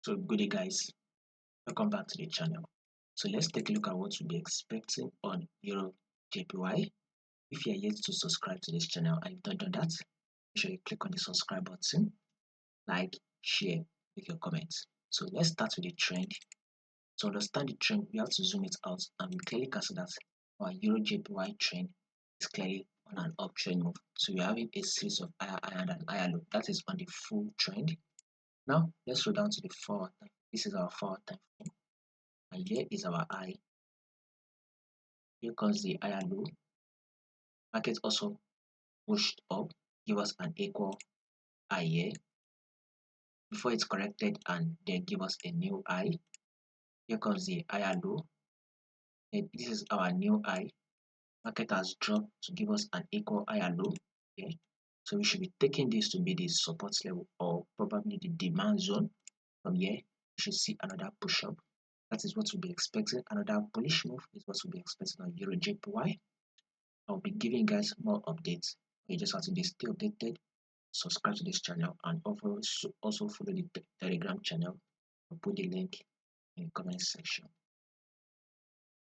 So good day guys, welcome back to the channel. So let's take a look at what you'll be expecting on EURJPY. If you are yet to subscribe to this channel and you've not done that, make sure you click on the subscribe button, like, share, make your comments. So let's start with the trend. To understand the trend, we have to zoom it out and we clearly can see that our EURJPY trend is clearly on an uptrend move. So we're having a series of higher and higher low. That is on the full trend. Now let's go down to the forward time. This is our forward time frame. And here is our high. Here comes the higher low. Market also pushed up, give us an equal high here before it's corrected and then give us a new high. Here comes the higher low. And this is our new high. Market has dropped to give us an equal higher low here. So we should be taking this to be the support level or probably the demand zone. From here, we should see another push up. That is what we'll be expecting. Another bullish move is what we'll be expecting on EURJPY. I'll be giving you guys more updates. You just have to be still updated, subscribe to this channel, and also follow the Telegram channel. I'll put the link in the comment section.